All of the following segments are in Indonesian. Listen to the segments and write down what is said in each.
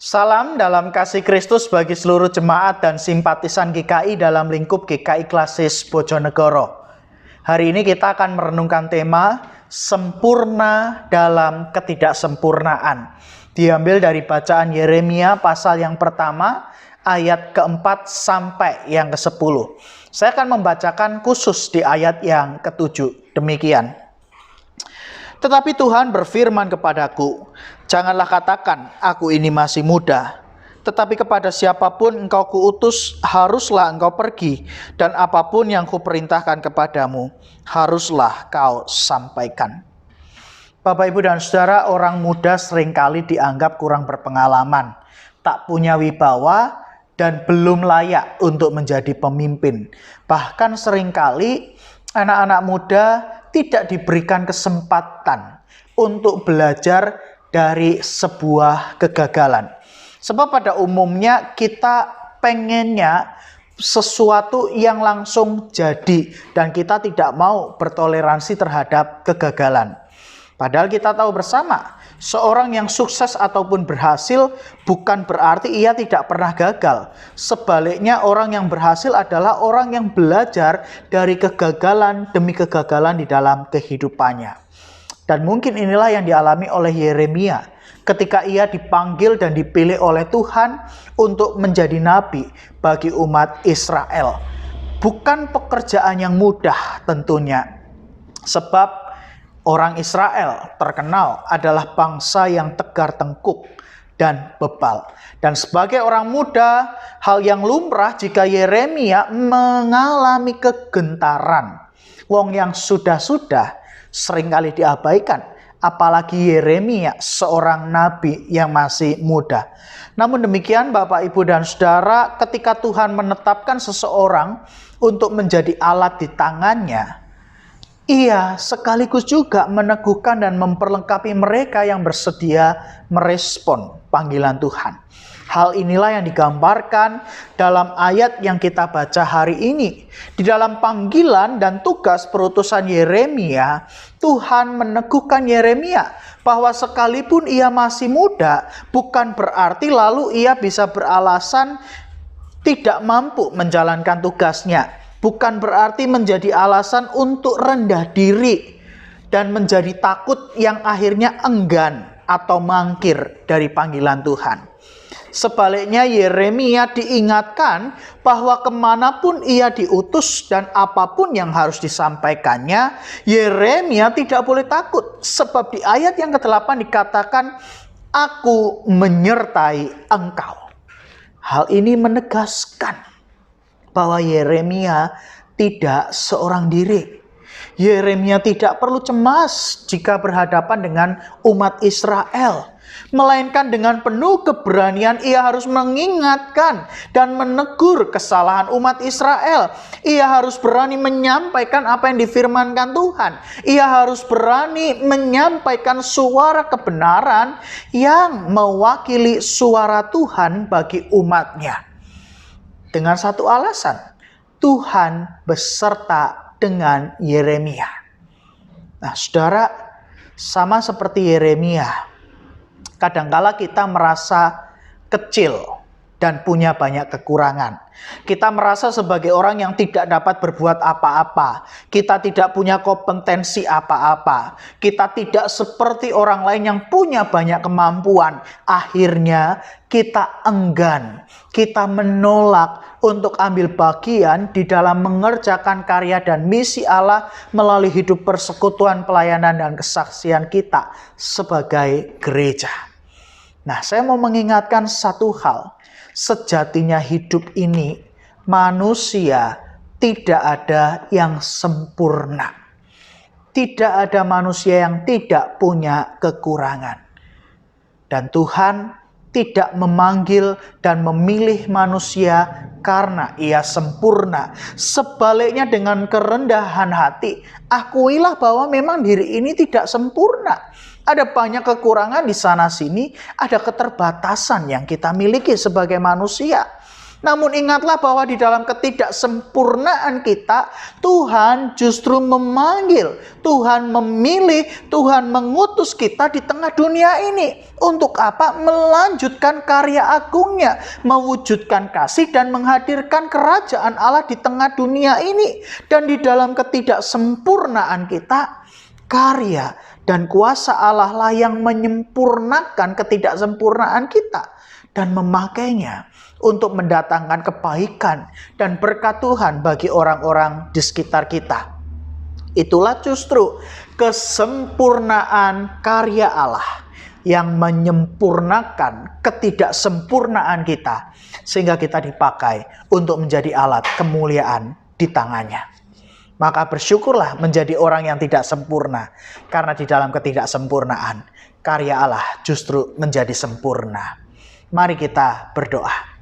Salam dalam kasih Kristus bagi seluruh jemaat dan simpatisan GKI dalam lingkup GKI Klasis Bojonegoro. Hari ini kita akan merenungkan tema sempurna dalam ketidaksempurnaan. Diambil dari bacaan Yeremia pasal yang pertama, ayat keempat sampai yang ke-10. Saya akan membacakan khusus di ayat yang ke-7. Demikian. Tetapi Tuhan berfirman kepadaku, janganlah katakan, aku ini masih muda. Tetapi kepada siapapun engkau kuutus, haruslah engkau pergi. Dan apapun yang kuperintahkan kepadamu, haruslah kau sampaikan. Bapak, Ibu, dan Saudara, orang muda seringkali dianggap kurang berpengalaman, tak punya wibawa, dan belum layak untuk menjadi pemimpin. Bahkan seringkali anak-anak muda tidak diberikan kesempatan untuk belajar dari sebuah kegagalan. Sebab pada umumnya kita pengennya sesuatu yang langsung jadi dan kita tidak mau bertoleransi terhadap kegagalan. Padahal kita tahu bersama, seorang yang sukses ataupun berhasil bukan berarti ia tidak pernah gagal. Sebaliknya, orang yang berhasil adalah orang yang belajar dari kegagalan demi kegagalan di dalam kehidupannya. Dan mungkin inilah yang dialami oleh Yeremia ketika ia dipanggil dan dipilih oleh Tuhan untuk menjadi nabi bagi umat Israel. Bukan pekerjaan yang mudah tentunya, sebab orang Israel terkenal adalah bangsa yang tegar tengkuk dan bebal. Dan sebagai orang muda, hal yang lumrah jika Yeremia mengalami kegentaran. Wong yang sudah-sudah seringkali diabaikan, apalagi Yeremia seorang nabi yang masih muda. Namun demikian Bapak, Ibu, dan Saudara, ketika Tuhan menetapkan seseorang untuk menjadi alat di tangannya, ia sekaligus juga meneguhkan dan memperlengkapi mereka yang bersedia merespon panggilan Tuhan. Hal inilah yang digambarkan dalam ayat yang kita baca hari ini. Di dalam panggilan dan tugas perutusan Yeremia, Tuhan meneguhkan Yeremia bahwa sekalipun ia masih muda, bukan berarti lalu ia bisa beralasan tidak mampu menjalankan tugasnya. Bukan berarti menjadi alasan untuk rendah diri dan menjadi takut yang akhirnya enggan atau mangkir dari panggilan Tuhan. Sebaliknya Yeremia diingatkan bahwa kemanapun ia diutus dan apapun yang harus disampaikannya, Yeremia tidak boleh takut. Sebab di ayat yang ke-8 dikatakan, aku menyertai engkau. Hal ini menegaskan bahwa Yeremia tidak seorang diri. Yeremia tidak perlu cemas jika berhadapan dengan umat Israel. Melainkan dengan penuh keberanian ia harus mengingatkan dan menegur kesalahan umat Israel. Ia harus berani menyampaikan apa yang difirmankan Tuhan. Ia harus berani menyampaikan suara kebenaran yang mewakili suara Tuhan bagi umatnya. Dengan satu alasan, Tuhan beserta dengan Yeremia. Nah, saudara, sama seperti Yeremia, kadangkala kita merasa kecil dan punya banyak kekurangan. Kita merasa sebagai orang yang tidak dapat berbuat apa-apa. Kita tidak punya kompetensi apa-apa. Kita tidak seperti orang lain yang punya banyak kemampuan. Akhirnya kita enggan, kita menolak untuk ambil bagian di dalam mengerjakan karya dan misi Allah melalui hidup persekutuan, pelayanan, dan kesaksian kita sebagai gereja. Nah, saya mau mengingatkan satu hal. Sejatinya hidup ini manusia tidak ada yang sempurna. Tidak ada manusia yang tidak punya kekurangan. Dan Tuhan tidak memanggil dan memilih manusia karena ia sempurna. Sebaliknya dengan kerendahan hati, akuilah bahwa memang diri ini tidak sempurna. Ada banyak kekurangan di sana sini, ada keterbatasan yang kita miliki sebagai manusia. Namun ingatlah bahwa di dalam ketidaksempurnaan kita, Tuhan justru memanggil, Tuhan memilih, Tuhan mengutus kita di tengah dunia ini. Untuk apa? Melanjutkan karya agungnya, mewujudkan kasih dan menghadirkan kerajaan Allah di tengah dunia ini. Dan di dalam ketidaksempurnaan kita, karya dan kuasa Allah lah yang menyempurnakan ketidaksempurnaan kita dan memakainya untuk mendatangkan kebaikan dan berkat Tuhan bagi orang-orang di sekitar kita. Itulah justru kesempurnaan karya Allah yang menyempurnakan ketidaksempurnaan kita, sehingga kita dipakai untuk menjadi alat kemuliaan di tangannya. Maka bersyukurlah menjadi orang yang tidak sempurna, karena di dalam ketidaksempurnaan karya Allah justru menjadi sempurna. Mari kita berdoa.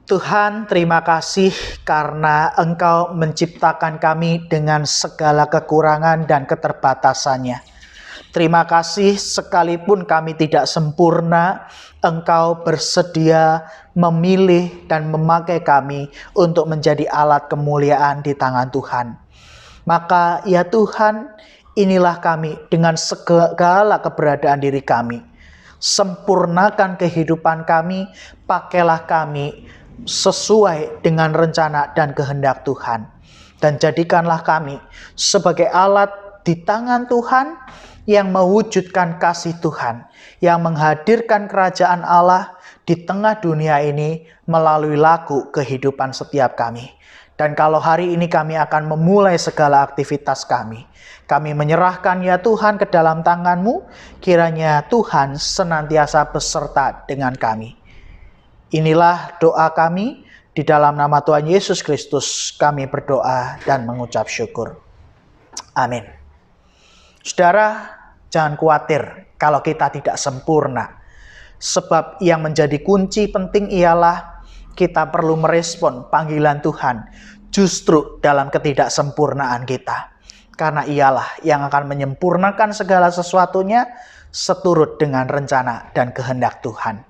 Tuhan, terima kasih karena Engkau menciptakan kami dengan segala kekurangan dan keterbatasannya. Terima kasih sekalipun kami tidak sempurna, Engkau bersedia memilih dan memakai kami untuk menjadi alat kemuliaan di tangan Tuhan. Maka ya Tuhan, inilah kami dengan segala keberadaan diri kami. Sempurnakan kehidupan kami, pakailah kami sesuai dengan rencana dan kehendak Tuhan. Dan jadikanlah kami sebagai alat di tangan Tuhan yang mewujudkan kasih Tuhan, yang menghadirkan kerajaan Allah di tengah dunia ini melalui laku kehidupan setiap kami. Dan kalau hari ini kami akan memulai segala aktivitas kami menyerahkan ya Tuhan ke dalam tangan-Mu, kiranya Tuhan senantiasa beserta dengan kami. Inilah doa kami, di dalam nama Tuhan Yesus Kristus kami berdoa dan mengucap syukur. Amin. Saudara, jangan khawatir kalau kita tidak sempurna. Sebab yang menjadi kunci penting ialah kita perlu merespon panggilan Tuhan justru dalam ketidaksempurnaan kita. Karena ialah yang akan menyempurnakan segala sesuatunya seturut dengan rencana dan kehendak Tuhan.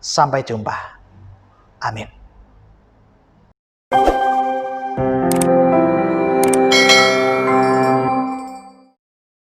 Sampai jumpa. Amin.